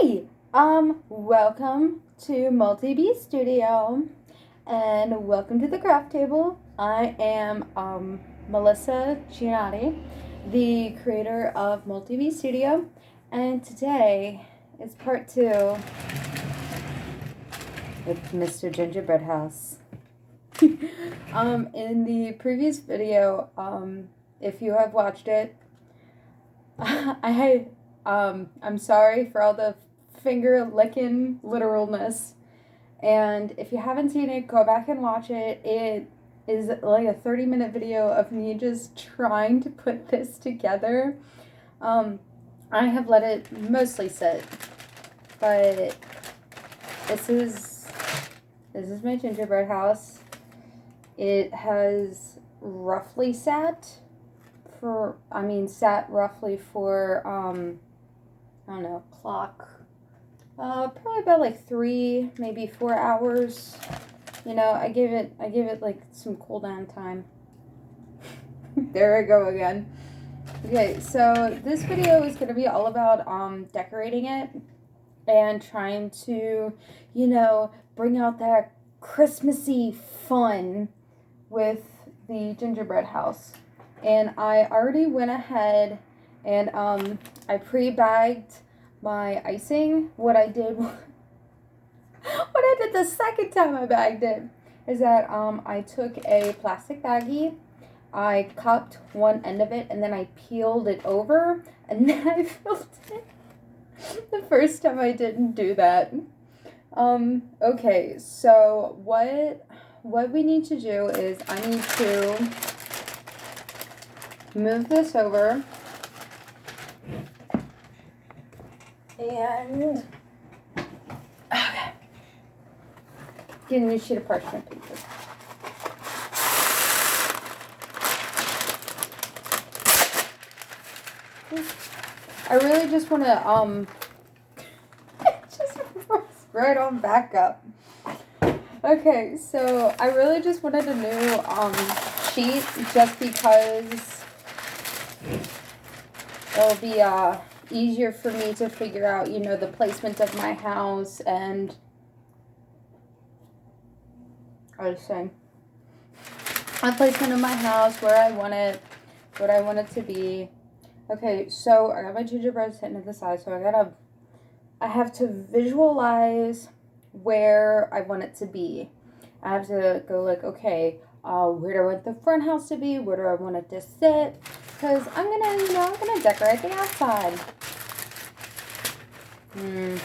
Hi, welcome to Multi-Bee Studio, and welcome to the craft table. I am, Melissa Giannotti, the creator of Multi-Bee Studio, and today is part 2 with Mr. Gingerbread House. In the previous video, if you have watched it, I'm sorry for all the finger licking literalness. And if you haven't seen it, go back and watch it. It is like a 30-minute video of me just trying to put this together. I have let it mostly sit, but this is my gingerbread house. It has roughly sat roughly for, I don't know, probably about like 3, maybe 4 hours. You know, I gave it like some cool down time. There I go again. Okay, so this video is going to be all about, decorating it and trying to, bring out that Christmassy fun with the gingerbread house. And I already went ahead and I pre-bagged my icing. What I did the second time I bagged it is that I took a plastic baggie, I cupped one end of it, and then I peeled it over, and then I filled it. The first time I didn't do that. Okay, so what we need to do is I need to move this over, and okay, get a new sheet of parchment paper. I really just want to just right on back up. Okay, so I really just wanted a new sheet just because it'll be easier for me to figure out, the placement of my house, and I was saying the placement of my house, where I want it, what I want it to be. Okay, so I got my gingerbread sitting at the side, so I have to visualize where I want it to be. I have to go like, okay, where do I want the front house to be? Where do I want it to sit? Because I'm gonna decorate the outside. I'm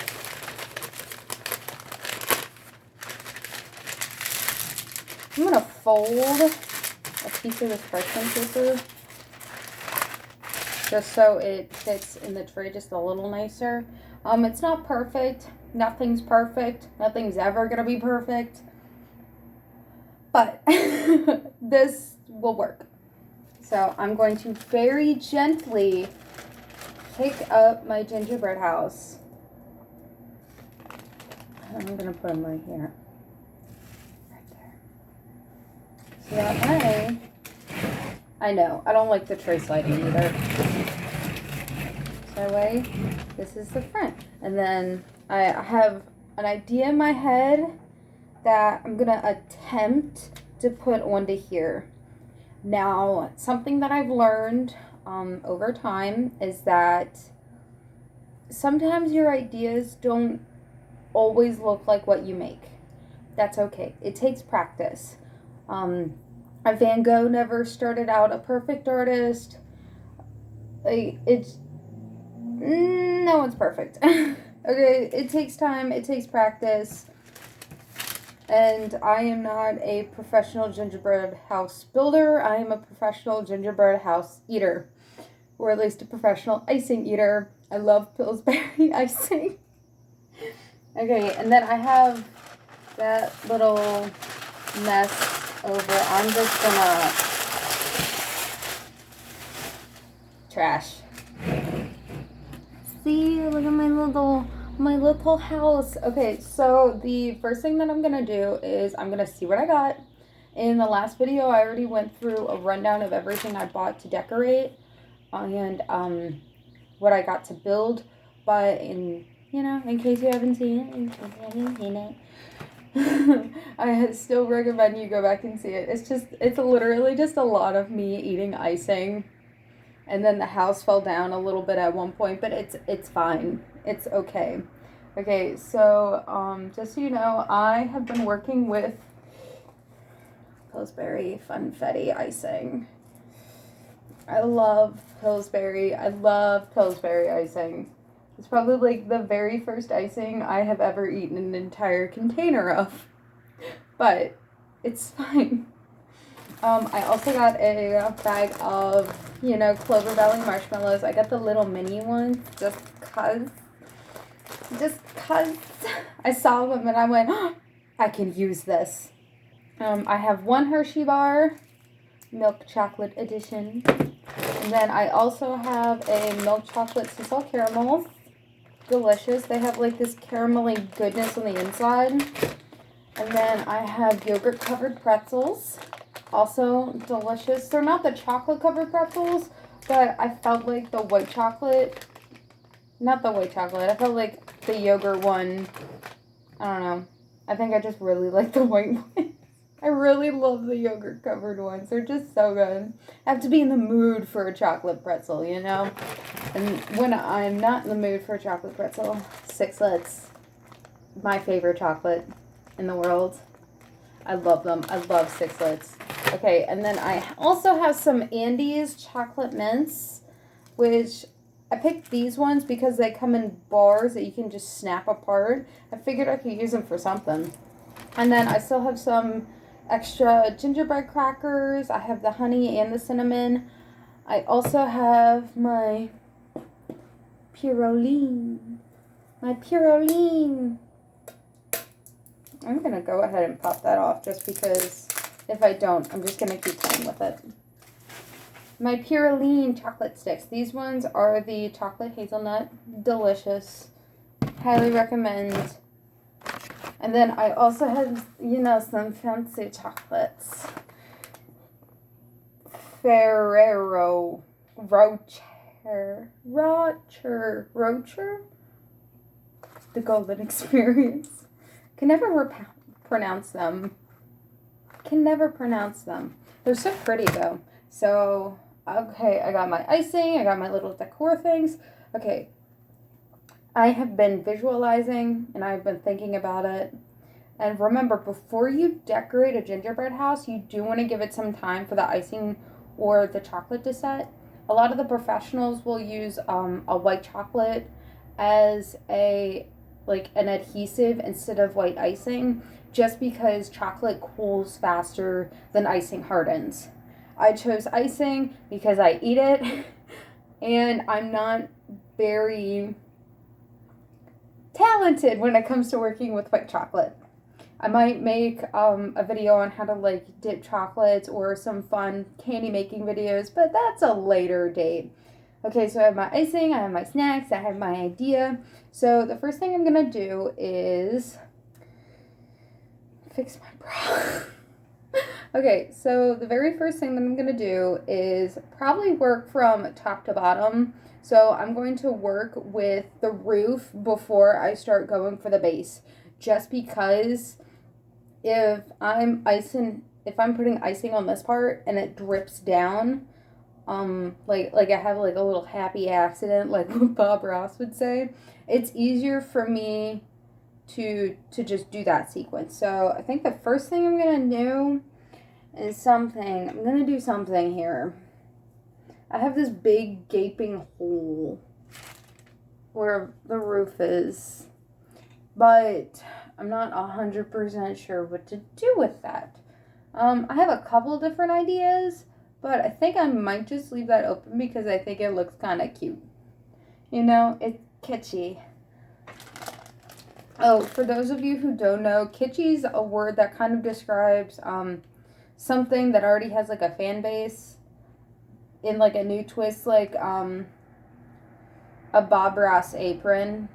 gonna fold a piece of this parchment paper just so it fits in the tray just a little nicer. It's not perfect. Nothing's perfect. Nothing's ever gonna be perfect. But this will work. So I'm going to very gently pick up my gingerbread house. I'm going to put them right here. Right there. So that I know, I don't like the tray sliding either. So that way, this is the front. And then I have an idea in my head that I'm going to attempt to put onto here. Now, something that I've learned over time is that sometimes your ideas don't always look like what you make. That's okay. It takes practice. Van Gogh never started out a perfect artist. No one's perfect. Okay, it takes time. It takes practice. And I am not a professional gingerbread house builder. I am a professional gingerbread house eater. Or at least a professional icing eater. I love Pillsbury icing. Okay, and then I have that little mess over. I'm just gonna trash. See, look at my little house. Okay, so the first thing that I'm gonna do is I'm gonna see what I got. In the last video, I already went through a rundown of everything I bought to decorate and what I got to build. But in you know, in case you haven't seen it, in case you haven't seen it. I still recommend you go back and see it. It's literally just a lot of me eating icing. And then the house fell down a little bit at one point, but it's fine. It's okay. Okay, so just so you know, I have been working with Pillsbury Funfetti icing. I love Pillsbury. I love Pillsbury icing. It's probably like the very first icing I have ever eaten an entire container of. But it's fine. I also got a bag of, you know, Clover Valley marshmallows. I got the little mini ones just cause I saw them and I went, oh, I can use this. I have one Hershey bar, milk chocolate edition. And then I also have a milk chocolate sea salt caramels. Delicious. They have like this caramelly goodness on the inside. And then I have yogurt covered pretzels. Also delicious. They're not the chocolate covered pretzels, but I felt like the white chocolate, not the white chocolate, I felt like the yogurt one, I don't know. I think I just really like the white one. I really love the yogurt covered ones. They're just so good. I have to be in the mood for a chocolate pretzel, you know? And when I'm not in the mood for a chocolate pretzel, sixlets, my favorite chocolate in the world. I love them. I love sixlets. Okay, and then I also have some Andes chocolate mints, which I picked these ones because they come in bars that you can just snap apart. I figured I could use them for something. And then I still have some extra gingerbread crackers. I have the honey and the cinnamon. I also have my Puroline. My Puroline. I'm going to go ahead and pop that off just because if I don't, I'm just going to keep playing with it. My Puroline chocolate sticks. These ones are the chocolate hazelnut. Delicious. Highly recommend. And then I also have, you know, some fancy chocolates. Ferrero Rocher. The Golden Experience. Can never pronounce them. They're so pretty though. So, okay, I got my icing. I got my little decor things. Okay. I have been visualizing and I've been thinking about it. And remember, before you decorate a gingerbread house, you do want to give it some time for the icing or the chocolate to set. A lot of the professionals will use a white chocolate as an adhesive instead of white icing, just because chocolate cools faster than icing hardens. I chose icing because I eat it, and I'm not very talented when it comes to working with white chocolate. I might make a video on how to like dip chocolates or some fun candy making videos, but that's a later date. Okay, so I have my icing, I have my snacks, I have my idea. So the first thing I'm gonna do is fix my bra. Okay, so the very first thing that I'm gonna do is probably work from top to bottom. So I'm going to work with the roof before I start going for the base, just because if I'm putting icing on this part and it drips down, like I have like a little happy accident, like what Bob Ross would say, it's easier for me to just do that sequence. So I think the first thing I'm gonna do is I'm gonna do something here. I have this big gaping hole where the roof is, but I'm not 100% sure what to do with that. I have a couple different ideas, but I think I might just leave that open because I think it looks kind of cute. You know, it's kitschy. Oh, for those of you who don't know, kitschy is a word that kind of describes something that already has like a fan base in like a new twist, like a Bob Ross apron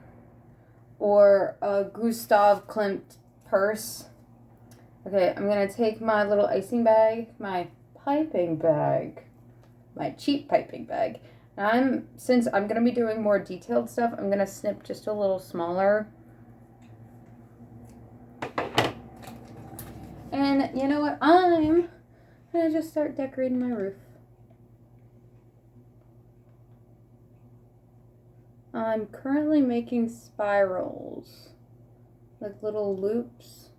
or a Gustav Klimt purse. Okay, I'm gonna take my little icing bag, my piping bag, my cheap piping bag, Since I'm going to be doing more detailed stuff, I'm going to snip just a little smaller. And you know what? I'm going to just start decorating my roof. I'm currently making spirals, like little loops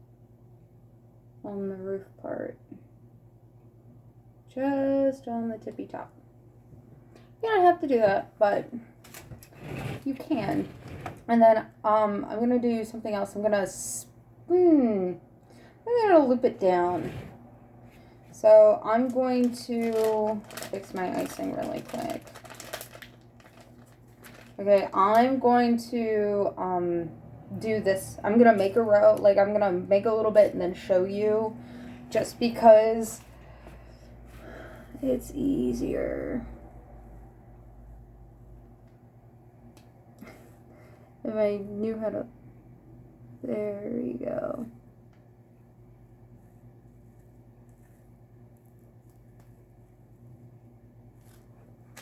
on the roof part. Just on the tippy top. You don't have to do that, but you can. And then I'm gonna do something else. I'm gonna loop it down. So I'm going to fix my icing really quick. Okay, I'm going to do this. I'm gonna make a row, like I'm gonna make a little bit and then show you, just because it's easier. If I knew how to, there you go.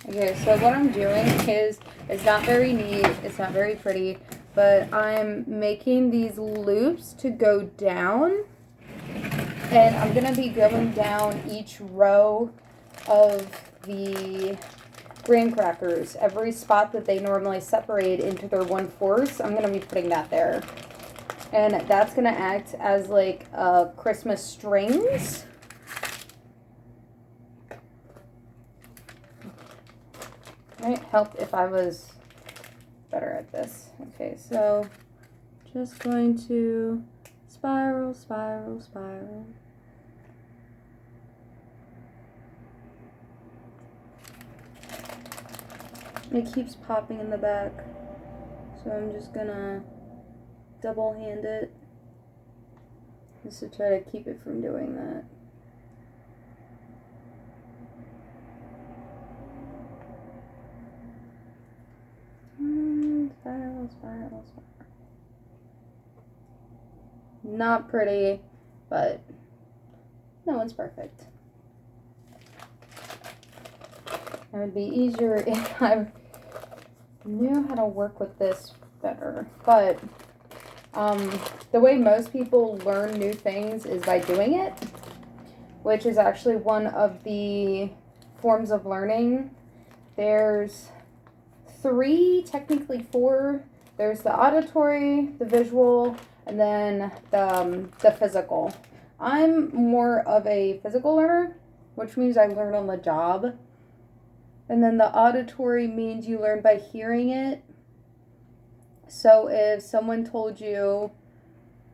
Okay, so what I'm doing is, it's not very neat, it's not very pretty, but I'm making these loops to go down, and I'm going to be going down each row of the graham crackers. Every spot that they normally separate into their 1/4, I'm going to be putting that there. And that's going to act as like Christmas strings. Might help if I was better at this. Okay, so just going to spiral, spiral, spiral. It keeps popping in the back, so I'm just gonna double hand it just to try to keep it from doing that. Spiral, spiral, spiral. Not pretty, but no one's perfect. It would be easier if I knew how to work with this better. But the way most people learn new things is by doing it, which is actually one of the forms of learning. There's 3, technically 4. There's the auditory, the visual, and then the physical. I'm more of a physical learner, which means I learn on the job. And then the auditory means you learn by hearing it. So if someone told you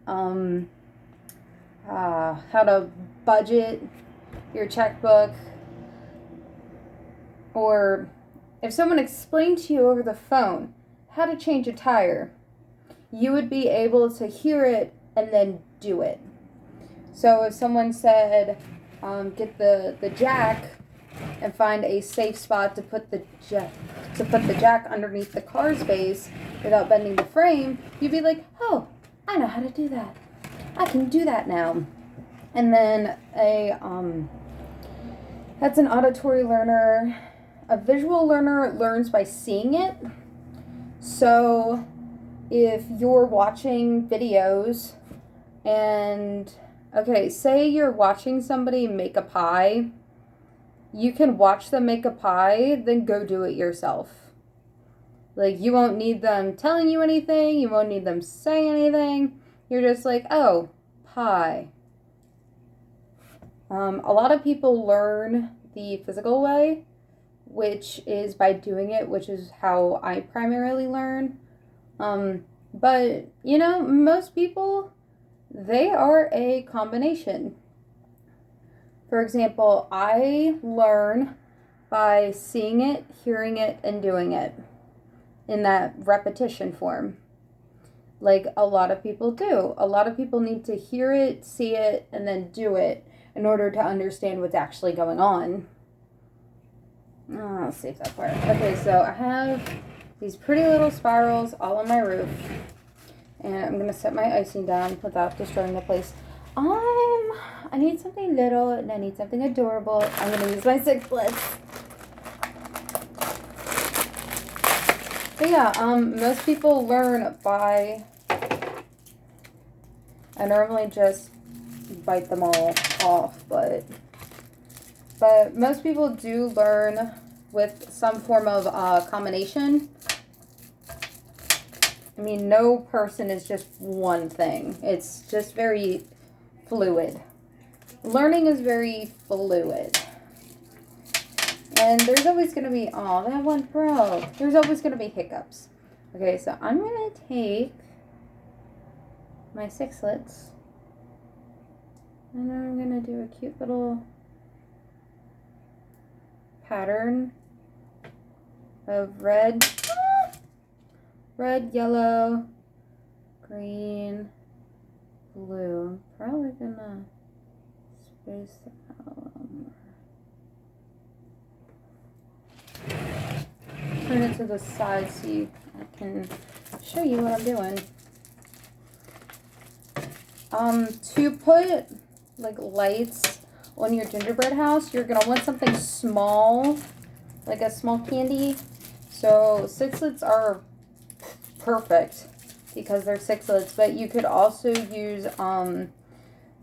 how to budget your checkbook, or if someone explained to you over the phone how to change a tire, you would be able to hear it and then do it. So if someone said, get the jack and find a safe spot to put the jack underneath the car's base without bending the frame, you'd be like, oh, I know how to do that. I can do that now. And then that's an auditory learner. A visual learner learns by seeing it. So if you're watching videos and, okay, say you're watching somebody make a pie, you can watch them make a pie, then go do it yourself. Like, you won't need them telling you anything, you won't need them saying anything. You're just like, oh, pie. A lot of people learn the physical way, which is by doing it, which is how I primarily learn. But, you know, most people, they are a combination. For example, I learn by seeing it, hearing it, and doing it in that repetition form, like a lot of people do. A lot of people need to hear it, see it, and then do it in order to understand what's actually going on. Oh, I'll save that part. Okay, so I have these pretty little spirals all on my roof, and I'm going to set my icing down without destroying the place. I need something little and I need something adorable. I'm going to use my sixlets. yeah, most people learn by, I normally just bite them all off, but most people do learn with some form of combination. I mean, no person is just one thing. It's just very fluid. Learning is very fluid. And there's always going to be, oh, that one broke. There's always going to be hiccups. Okay, so I'm going to take my sixlets. And then I'm going to do a cute little pattern of red, yellow, green, blue. I'm probably going to space that out a little more. Turn it to the side so I can show you what I'm doing. To put like lights on your gingerbread house, you're gonna want something small, like a small candy. So sixlets are perfect because they're sixlets, but you could also use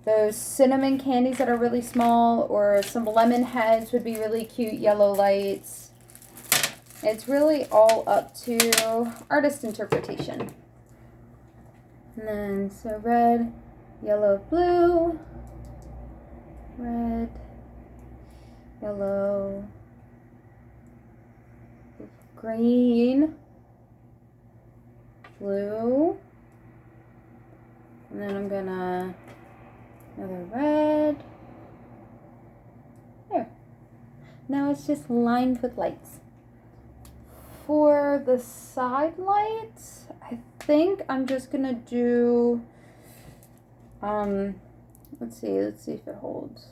those cinnamon candies that are really small, or some lemon heads would be really cute, yellow lights. It's really all up to artist interpretation. And then, so red, yellow, blue, red, yellow, green, blue, and then I'm gonna, another red. There. Now it's just lined with lights. For the side lights, I think I'm just gonna do, let's see if it holds.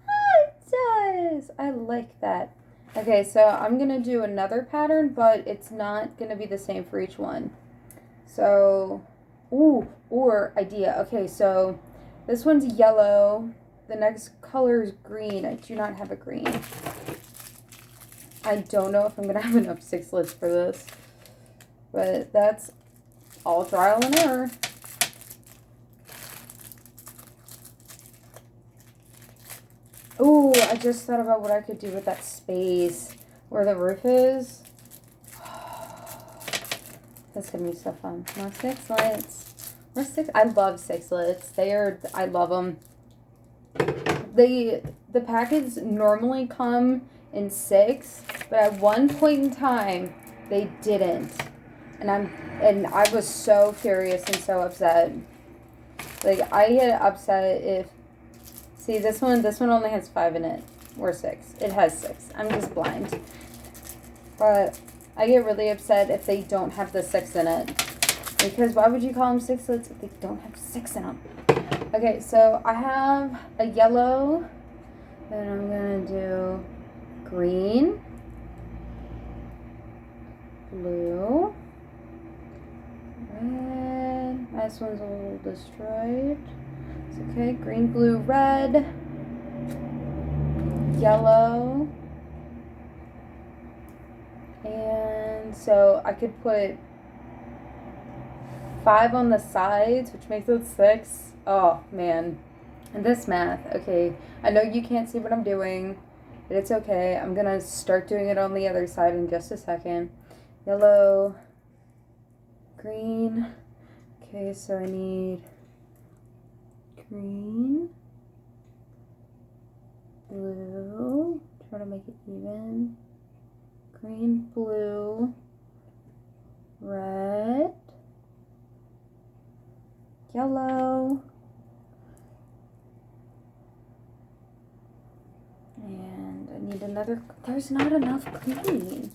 Ah, it does! I like that. Okay, so I'm gonna do another pattern, but it's not gonna be the same for each one. So, ooh, or idea. Okay, so this one's yellow. The next color is green. I do not have a green. I don't know if I'm going to have enough sixlets for this, but that's all trial and error. Ooh, I just thought about what I could do with that space where the roof is. That's going to be so fun. More sixlets. I love sixlets. I love them. The packets normally come in 6, but at one point in time they didn't, and I was so furious and so upset. Like, I get upset if, see, this one only has 5 in it, or 6. It has 6. I'm just blind. But I get really upset if they don't have the 6 in it, because why would you call them sixlets if they don't have 6 in them? Okay, so I have a yellow, then I'm gonna do green, blue, red. This one's a little destroyed. It's okay. Green, blue, red, yellow, and so I could put 5 on the sides, which makes it 6. Oh man, and this math. Okay, I know you can't see what I'm doing. But it's okay. I'm going to start doing it on the other side in just a second. Yellow, green. Okay, so I need green, blue. Try to make it even. Green, blue, red, yellow, and I need another. There's not enough green.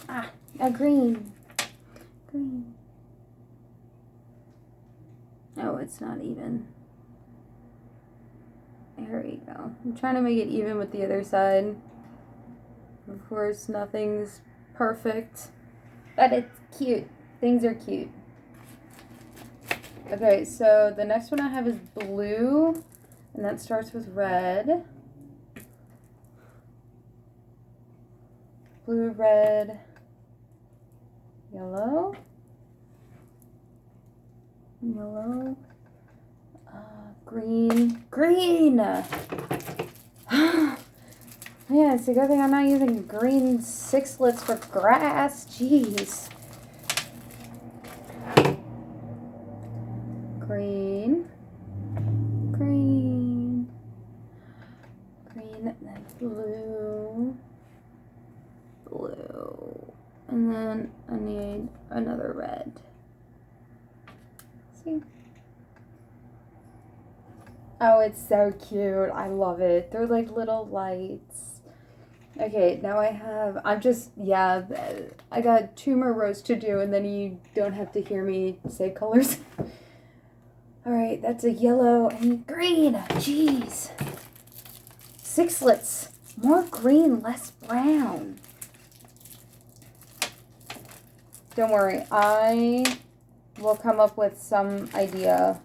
Ah, a green. Green. Oh, it's not even. There we go. I'm trying to make it even with the other side. Of course, nothing's perfect, but it's cute. Things are cute. Okay, so the next one I have is blue, and that starts with red. Blue, red, yellow, yellow, green, green! Yeah, it's a good thing I'm not using green sixlets for grass. Jeez. Green, green, green, and then blue, blue, and then I need another red. See? Oh, it's so cute. I love it. They're like little lights. Okay, now I got 2 more rows to do, and then you don't have to hear me say colors. All right, that's a yellow and green. Jeez. Sixlets. More green, less brown. Don't worry, I will come up with some idea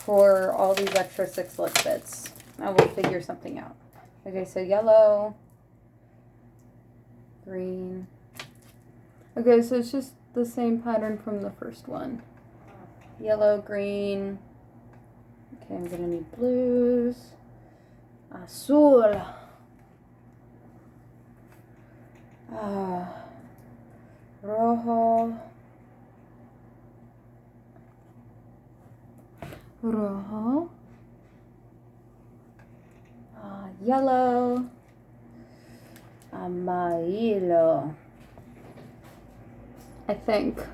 for all these extra sixlet bits. I will figure something out. Okay, so yellow, green. Okay, so it's just the same pattern from the first one. Yellow, green. Okay, I'm gonna need blues. Azul. Rojo. Rojo. Yellow. Amarillo. I think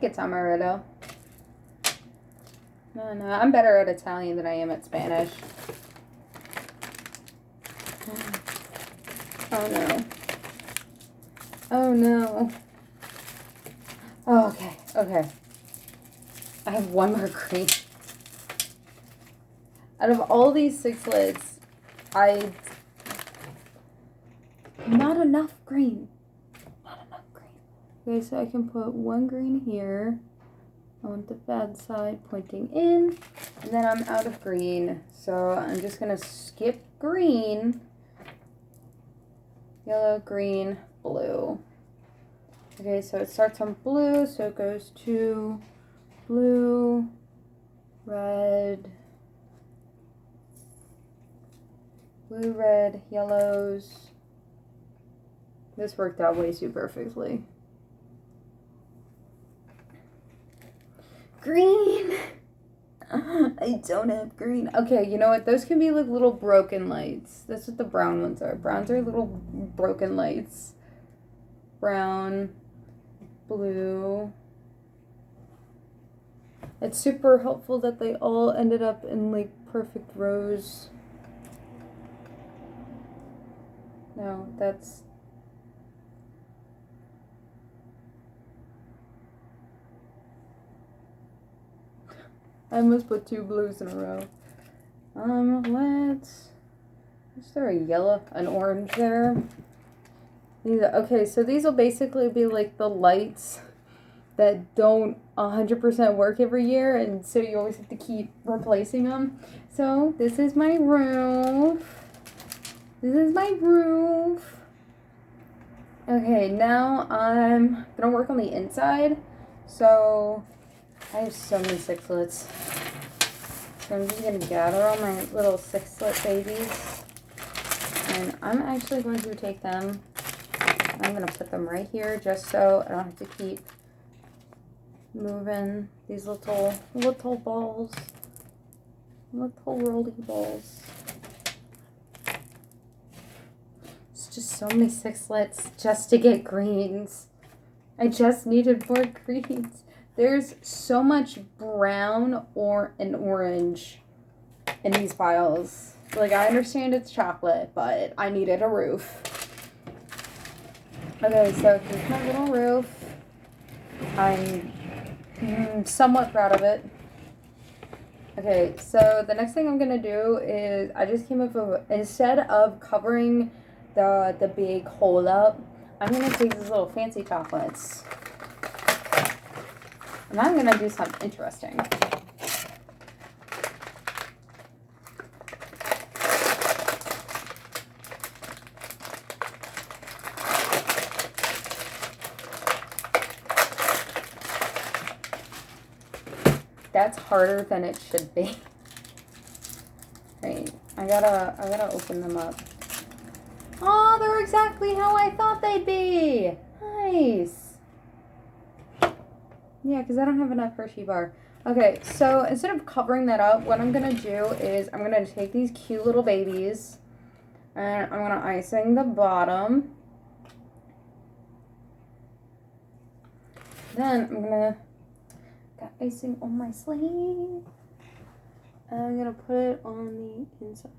it's amarillo. No, I'm better at Italian than I am at Spanish. Oh no. Oh no. Oh, okay. I have one more green. Out of all these sixlets, not enough green. Okay, so I can put one green here. I want the bad side pointing in, and then I'm out of green. So I'm just gonna skip green. Yellow, green, blue. Okay, so it starts on blue, so it goes to blue, red, blue, red, yellows. This worked out way too perfectly. Green! I don't have green. Okay, you know what? Those can be like little broken lights. That's what the brown ones are. Browns are little broken lights. Brown, blue. It's super helpful that they all ended up in like perfect rows. No, that's... I almost put 2 blues in a row. Is there a yellow, an orange there? Okay, so these will basically be like the lights that don't 100% work every year, and so you always have to keep replacing them. So this is my roof. Okay, now I'm gonna work on the inside. So I have so many sixlets. So I'm just gonna gather all my little sixlet babies. And I'm actually going to take them. I'm gonna put them right here just so I don't have to keep moving these little balls. Little roly balls. It's just so many sixlets just to get greens. I just needed more greens. There's so much brown and orange in these piles. Like, I understand it's chocolate, but I needed a roof. Okay, so here's my little roof. I'm somewhat proud of it. Okay, so the next thing I'm going to do is I just came up with, instead of covering the big hole up, I'm going to take these little fancy chocolates. And I'm gonna do something interesting. That's harder than it should be. Right, I gotta open them up. Oh, they're exactly how I thought they'd be. Nice. Yeah, because I don't have enough Hershey bar. Okay, so instead of covering that up, what I'm gonna do is I'm gonna take these cute little babies and I'm gonna icing the bottom. Then I'm gonna got icing on my sleeve. And I'm gonna put it on the inside.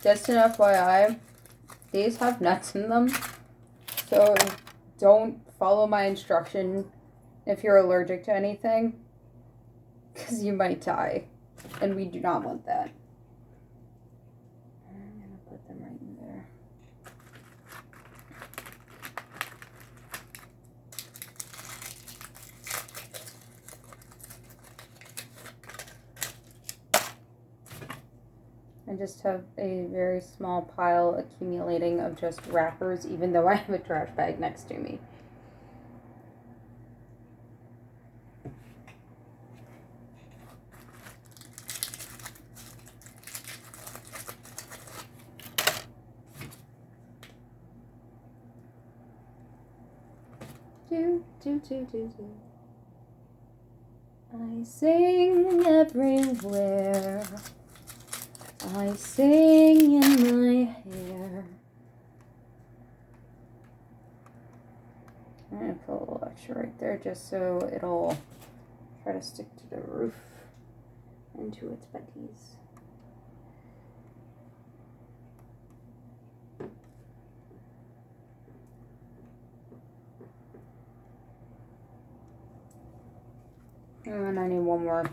Just an FYI, these have nuts in them, so don't follow my instruction if you're allergic to anything, because you might die, and we do not want that. I'm gonna put them right in there. I just have a very small pile accumulating of just wrappers, even though I have a trash bag next to me. Do. I sing everywhere. I sing in my hair. I'm gonna put a little extra right there just so it'll try to stick to the roof and to its buddies. And I need one more.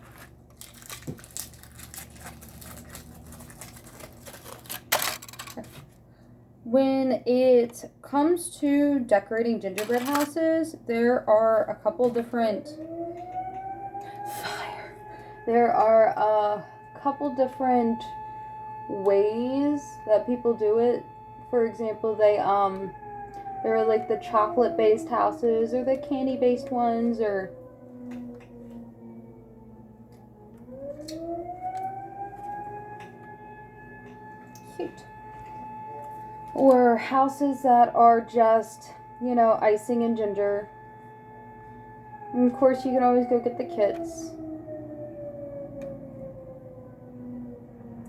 When it comes to decorating gingerbread houses, there are a couple different ways that people do it. For example, there are like the chocolate based houses or the candy based ones, or cute. Or houses that are just, you know, icing and ginger. And of course, you can always go get the kits.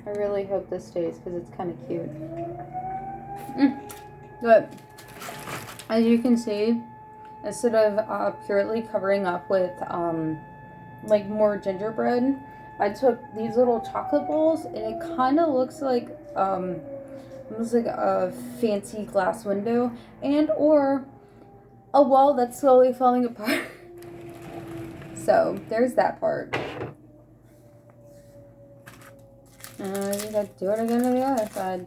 I really hope this stays because it's kind of cute. But as you can see, instead of purely covering up with like more gingerbread, I took these little chocolate bowls and it kind of looks like almost like a fancy glass window and or a wall that's slowly falling apart. So there's that part. You gotta do it again to the other side.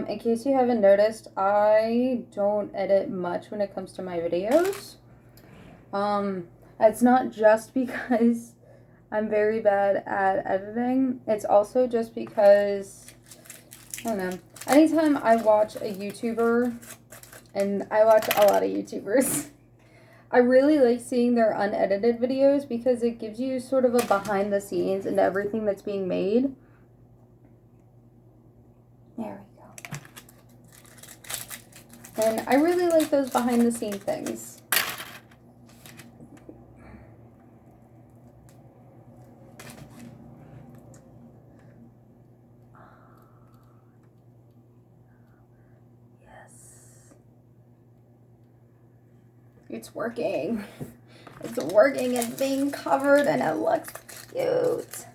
In case you haven't noticed, I don't edit much when it comes to my videos. It's not just because I'm very bad at editing. It's also just because, I don't know, anytime I watch a YouTuber, and I watch a lot of YouTubers, I really like seeing their unedited videos because it gives you sort of a behind the scenes into everything that's being made. There we go. And I really like those behind the scene things. It's working. It's working. It's being covered and it looks cute.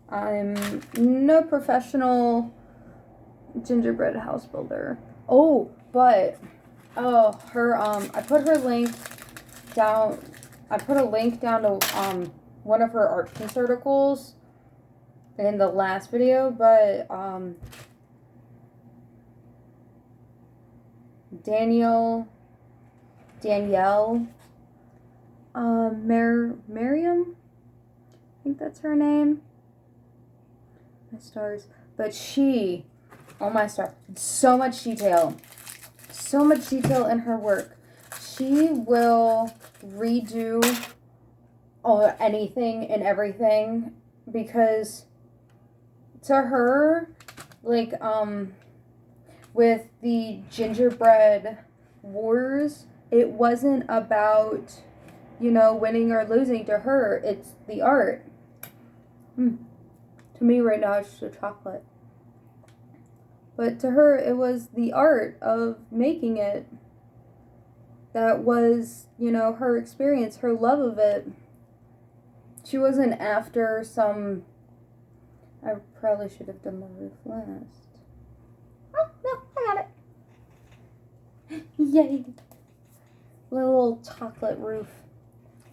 I'm no professional gingerbread house builder. Oh, but I put her link down. I put a link down to one of her art piece articles in the last video, but Danielle Miriam, I think that's her name. My stars. But she, oh my star, so much detail in her work. She will redo anything and everything, because to her, like, with the gingerbread wars, it wasn't about, you know, winning or losing. To her, it's the art. To me right now, it's just a chocolate. But to her, it was the art of making it that was, you know, her experience, her love of it. She wasn't after some... I probably should have done the roof last. Oh, no, I got it. Yay. Little chocolate roof.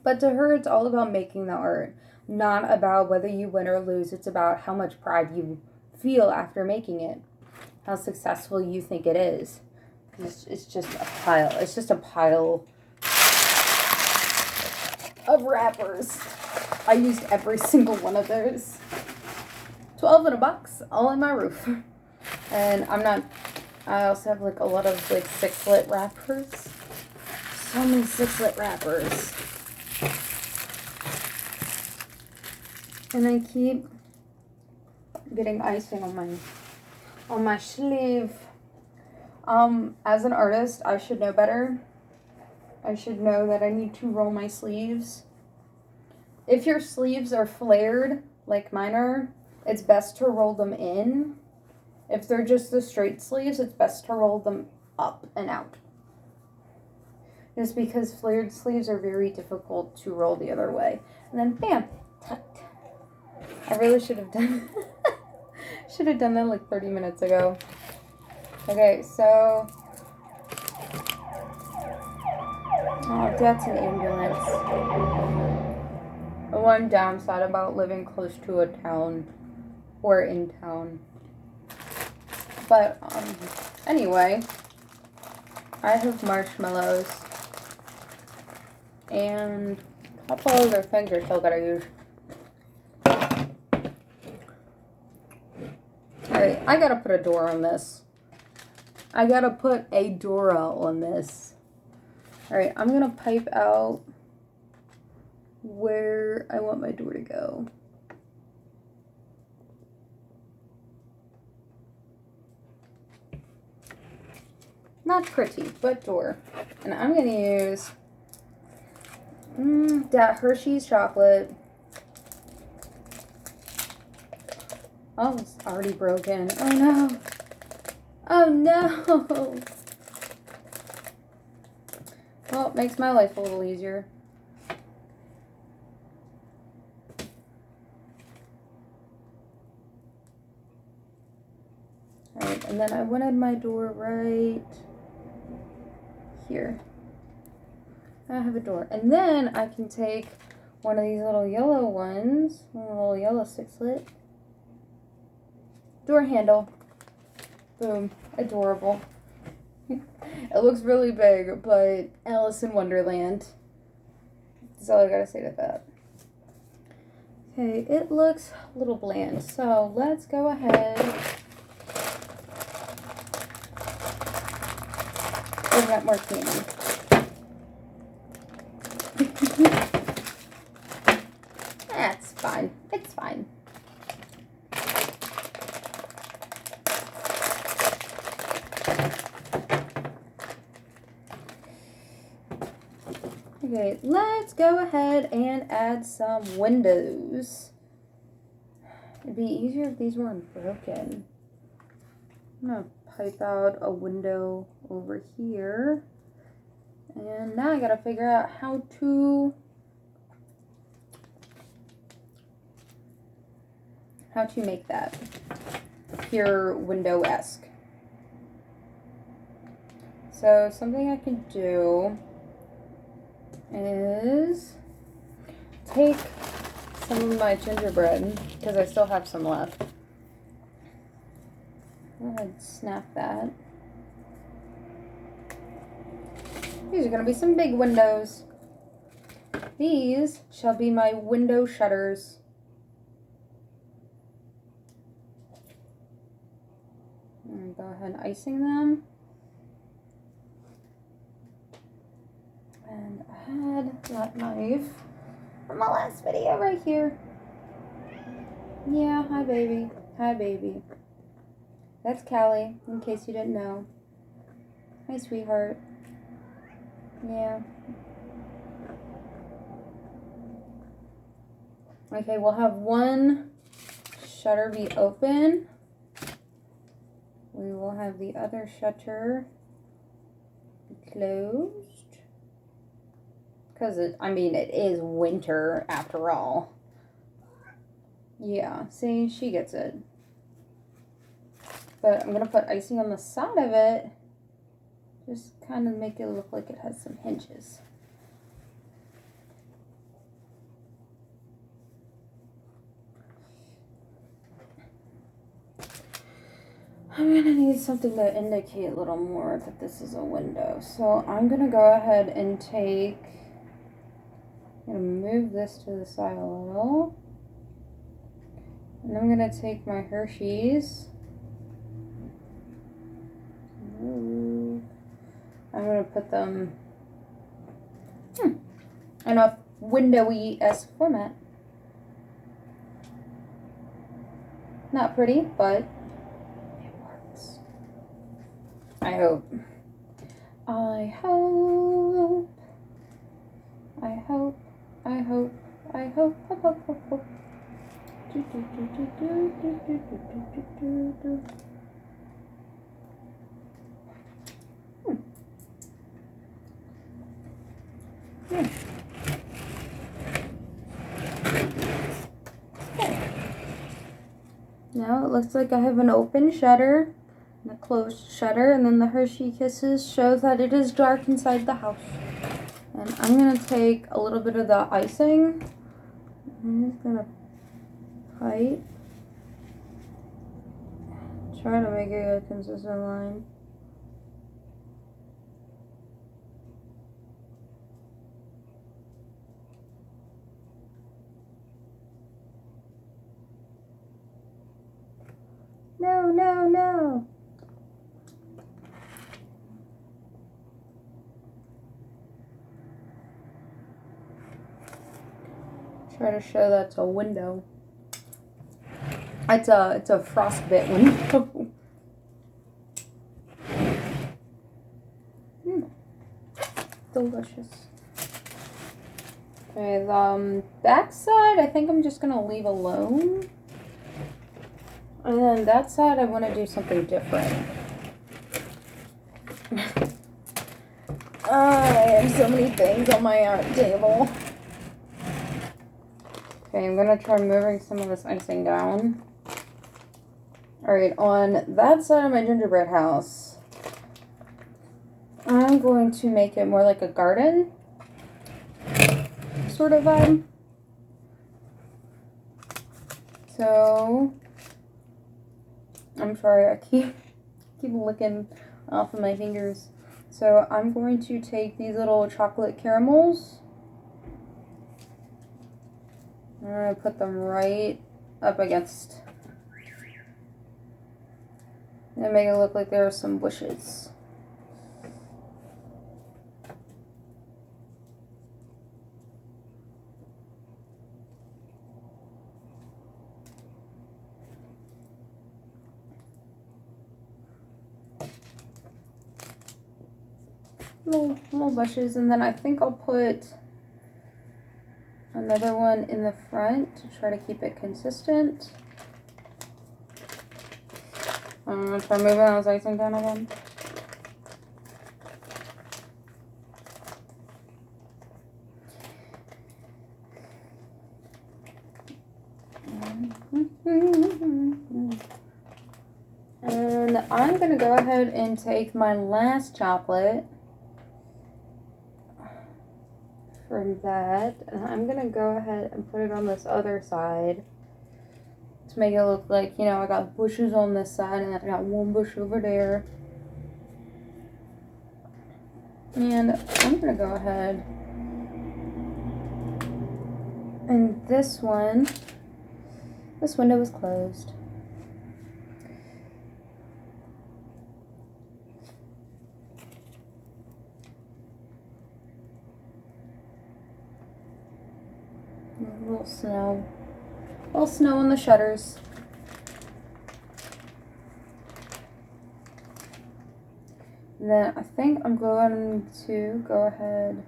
But to her, it's all about making the art. Not about whether you win or lose. It's about how much pride you feel after making it. How successful you think it is. It's just a pile. It's just a pile of wrappers. I used every single one of those. 12 in a box, all in my roof. And I also have like a lot of like sixlet wrappers. So many sixlet wrappers. And I keep getting icing on my sleeve. As an artist, I should know better. I should know that I need to roll my sleeves. If your sleeves are flared, like mine are, it's best to roll them in. If they're just the straight sleeves, it's best to roll them up and out. Just because flared sleeves are very difficult to roll the other way. And then bam, tucked. I really should have done that like 30 minutes ago. Okay, so that's an ambulance. The one downside about living close to a town or in town. But anyway, I have marshmallows and a couple other things I still gotta use. Alright, I gotta put a door on this. Alright, I'm gonna pipe out where I want my door to go. Not pretty, but door. And I'm gonna use that Hershey's chocolate. Oh, it's already broken. Oh no. Oh no. Well, it makes my life a little easier. Alright, and then I wanted my door right here. I have a door. And then I can take one of these little yellow ones, one little yellow sixlet. Door handle. Boom. Adorable. It looks really big, but Alice in Wonderland. That's all I gotta say to that. Okay, it looks a little bland, so let's go ahead. I've got more candy. That's fine. It's fine. Okay, let's go ahead and add some windows. It'd be easier if these weren't broken. I'm gonna pipe out a window over here. And now I gotta figure out how to make that pure window-esque. So something I can do is take some of my gingerbread because I still have some left. Go ahead, snap that. These are going to be some big windows. These shall be my window shutters. And go ahead and icing them. And I had that knife from my last video right here. Yeah, hi baby. Hi baby. That's Callie, in case you didn't know. Hi sweetheart. Yeah. Okay, we'll have one shutter be open. We will have the other shutter be closed. Because, it is winter after all. Yeah, see, she gets it. But I'm going to put icing on the side of it. Just kind of make it look like it has some hinges. I'm going to need something to indicate a little more that this is a window. So I'm going to go ahead and take, I'm going to move this to the side a little. And I'm going to take my Hershey's. I'm going to put them in a windowy-esque format. Not pretty, but it works. I hope. I hope. I hope. I hope. I hope. Hope. Hope. Hope. Hope. Yeah. Now it looks like I have an open shutter and a closed shutter, and then the Hershey Kisses shows that it is dark inside the house. And I'm going to take a little bit of the icing. I'm just going to pipe. Try to make it a consistent line. No, no, no. Try to show that's a window. It's a frostbite window. Delicious. Okay, the back side I think I'm just gonna leave alone. And then that side I want to do something different. I have so many things on my art table. Okay, I'm gonna try moving some of this icing down. Alright, on that side of my gingerbread house, I'm going to make it more like a garden sort of vibe. So, I'm sorry, I keep licking off of my fingers. So I'm going to take these little chocolate caramels. I'm going to put them right up against, and make it look like there are some bushes. Little bushes, and then I think I'll put another one in the front to try to keep it consistent. I'm going to try moving those icing down again. And I'm going to go ahead and take my last chocolate. for that. And I'm gonna go ahead and put it on this other side to make it look like, you know, I got bushes on this side and then I got one bush over there. And I'm gonna go ahead and this window is closed. A little snow on the shutters. And then I think I'm going to go ahead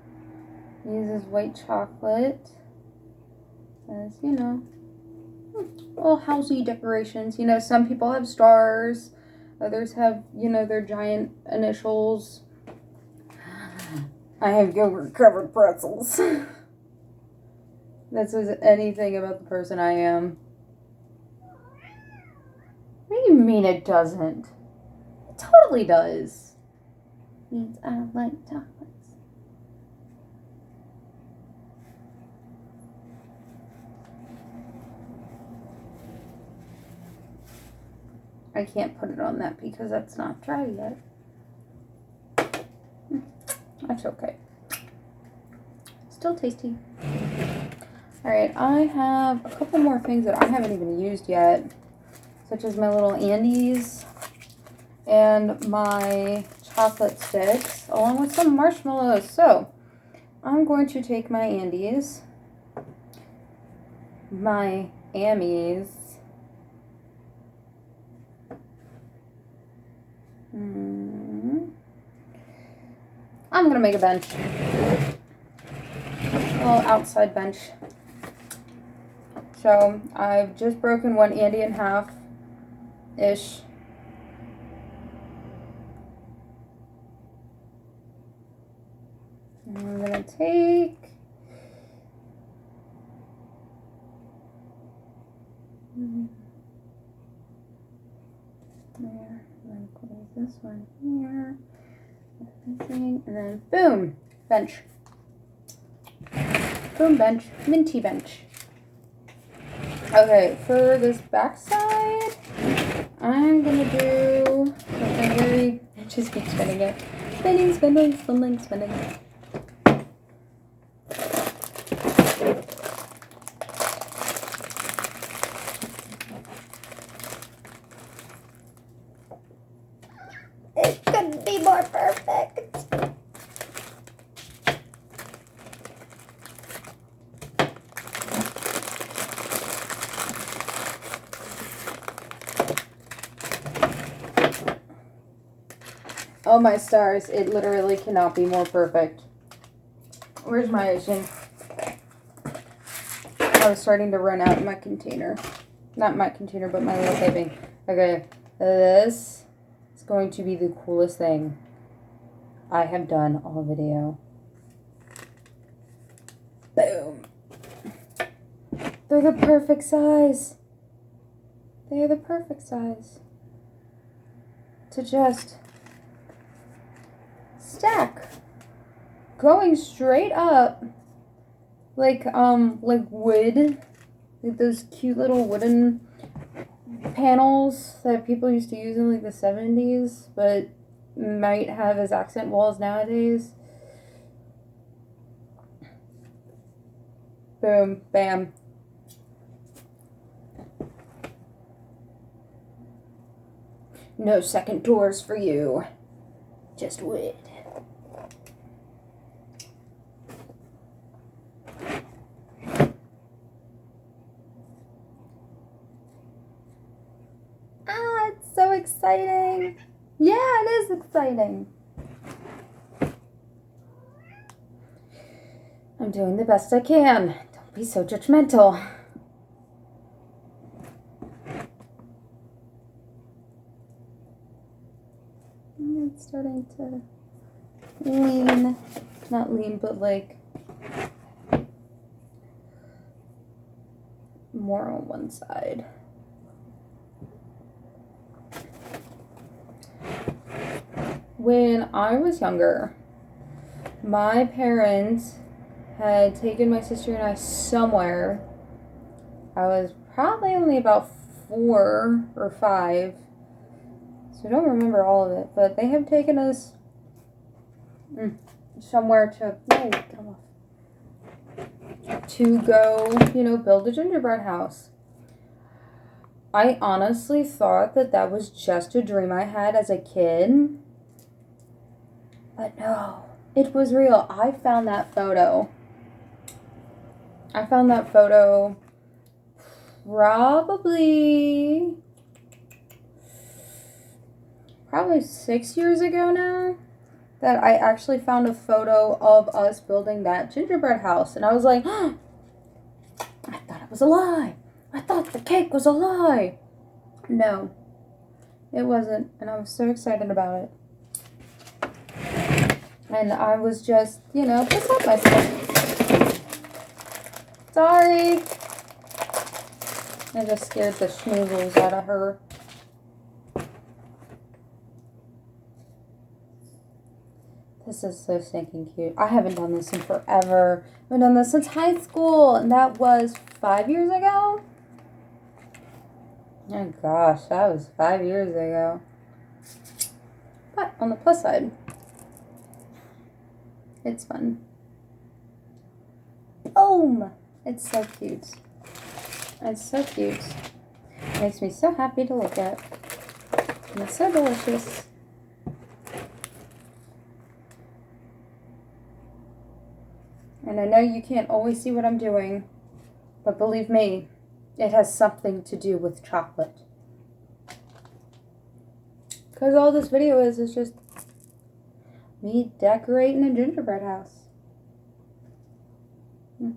and use this white chocolate as, you know, little housey decorations. You know, some people have stars, others have, you know, their giant initials. I have yogurt covered pretzels. That says anything about the person I am. What do you mean it doesn't? It totally does. It means I don't like chocolates. I can't put it on that because that's not dry yet. That's okay. Still tasty. Alright, I have a couple more things that I haven't even used yet, such as my little Andes and my chocolate sticks, along with some marshmallows. So, I'm going to take my Andes, my Ammies, I'm going to make a bench. A little outside bench. So, I've just broken one Andy in half-ish. And I'm going to take there, and then close this one here, and then boom, bench. Boom, bench, minty bench. Okay, for this back side, I'm gonna do something very, just keep spinning it. Spinning, spinning, spinning, spinning. It couldn't be more perfect. Oh my stars, it literally cannot be more perfect. Where's my icing? I was starting to run out of my container. Not my container, but my little piping. Okay, this is going to be the coolest thing I have done all video. Boom. They're the perfect size. They are the perfect size to just stack, going straight up, like wood, like those cute little wooden panels that people used to use in like the 70s, but might have as accent walls nowadays. Boom, bam. No second doors for you, just wood. So exciting. Yeah, it is exciting. I'm doing the best I can. Don't be so judgmental. It's starting to lean. Not lean, but like more on one side. When I was younger, my parents had taken my sister and I somewhere. I was probably only about 4 or 5, so I don't remember all of it, but they have taken us somewhere to, to go, build a gingerbread house. I honestly thought that was just a dream I had as a kid, but no, it was real. I found that photo probably 6 years ago now, that I actually found a photo of us building that gingerbread house. And I was like, oh, I thought it was a lie. I thought the cake was a lie. No, it wasn't. And I was so excited about it. And I was just, pissed off myself. Sorry. I just scared the schnoozles out of her. This is so stinking cute. I haven't done this in forever. I've done this since high school, and that was 5 years ago. Oh gosh, that was 5 years ago. But on the plus side, it's fun. Boom! It's so cute. It's so cute. It makes me so happy to look at. And it's so delicious. And I know you can't always see what I'm doing, but believe me, it has something to do with chocolate. Because all this video is just me decorating a gingerbread house. You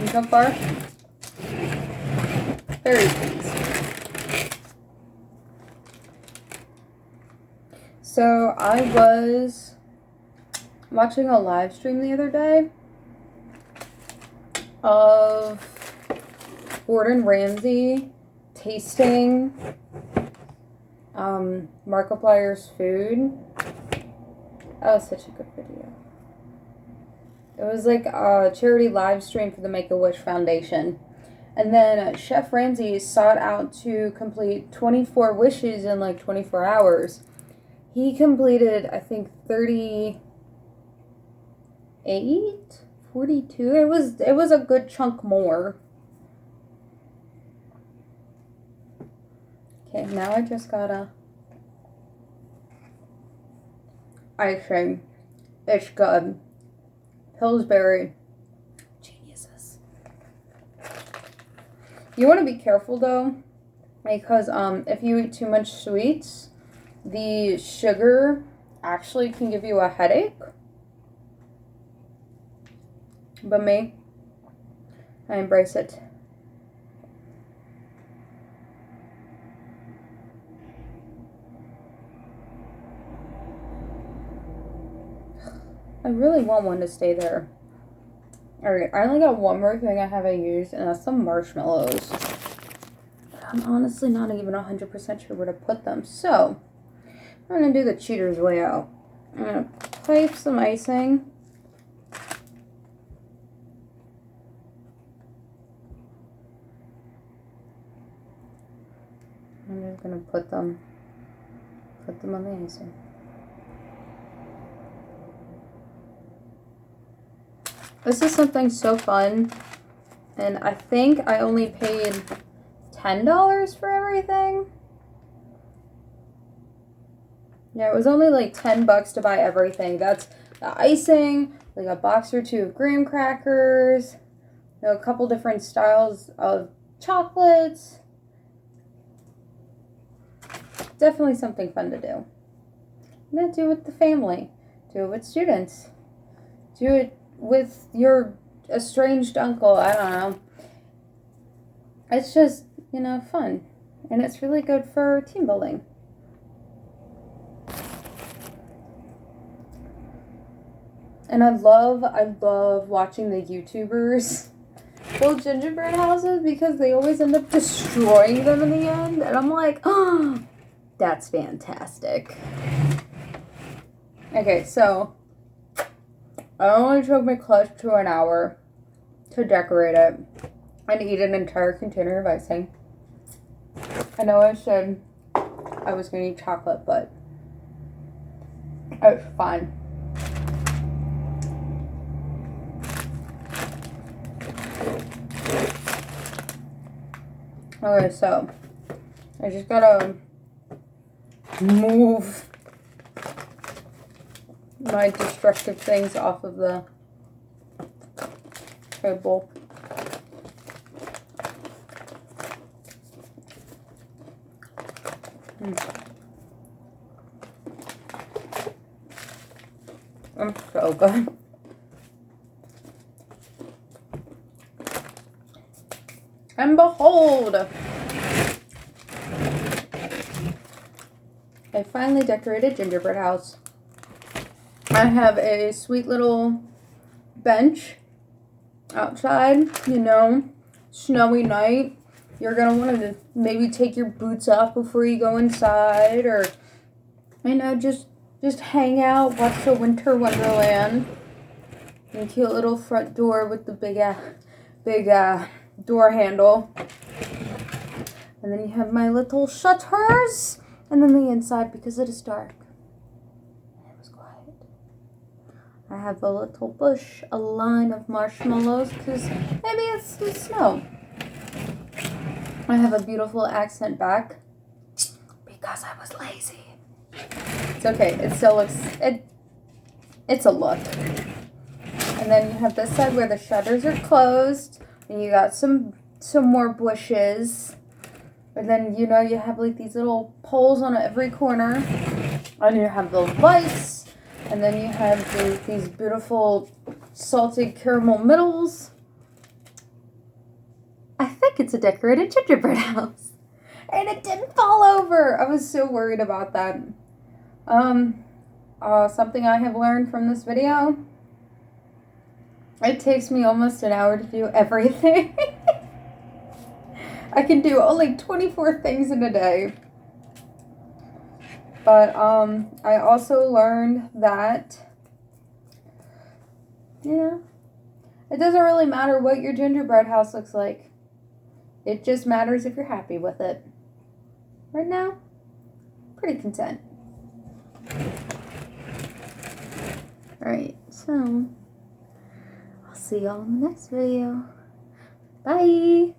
so far? Very pleased. So I was watching a live stream the other day of Gordon Ramsay tasting Markiplier's food. That was such a good video. It was like a charity live stream for the Make-A-Wish Foundation. And then Chef Ramsay sought out to complete 24 wishes in like 24 hours. He completed, I think, 38, 42. It was a good chunk more. Okay, now I just gotta icing. It's good. Pillsbury. Geniuses. You want to be careful though, because if you eat too much sweets, the sugar actually can give you a headache. But me, I embrace it. I really want one to stay there. Alright, I only got one more thing I haven't used, and that's some marshmallows. I'm honestly not even 100% sure where to put them. So, I'm going to do the cheater's way out. I'm going to pipe some icing. I'm just going to put them on the icing. This is something so fun, and I think I only paid $10 for everything. Yeah, it was only like $10 to buy everything. That's the icing, like a box or two of graham crackers, a couple different styles of chocolates. Definitely something fun to do. And then do it with the family. Do it with students. Do it with your estranged uncle. I don't know. It's just, fun. And it's really good for team building. And I love watching the YouTubers build gingerbread houses, because they always end up destroying them in the end. And I'm like, oh, that's fantastic. Okay, so It only took me close to an hour to decorate it and eat an entire container of icing. I know I said I was going to eat chocolate, but it's fine. Okay, so I just gotta move my destructive things off of the table. I'm so good. And behold, I finally decorated Gingerbread House. I have a sweet little bench outside, you know, snowy night. You're going to want to maybe take your boots off before you go inside, or, you know, just hang out, watch the winter wonderland. And cute little front door with the big door handle. And then you have my little shutters. And then the inside, because it is dark. It was quiet. I have a little bush, a line of marshmallows, because maybe it's the snow. I have a beautiful accent back because I was lazy. It's okay. It still looks, it's a look. And then you have this side where the shutters are closed, and you got some more bushes. And then, you know, you have like these little poles on every corner. And you have the lights. And then you have these beautiful salted caramel middles. I think it's a decorated gingerbread house. And it didn't fall over. I was so worried about that. Something I have learned from this video. It takes me almost an hour to do everything. I can do only 24 things in a day. But I also learned that, you know, it doesn't really matter what your gingerbread house looks like. It just matters if you're happy with it. Right now, pretty content. Alright, so I'll see y'all in the next video. Bye!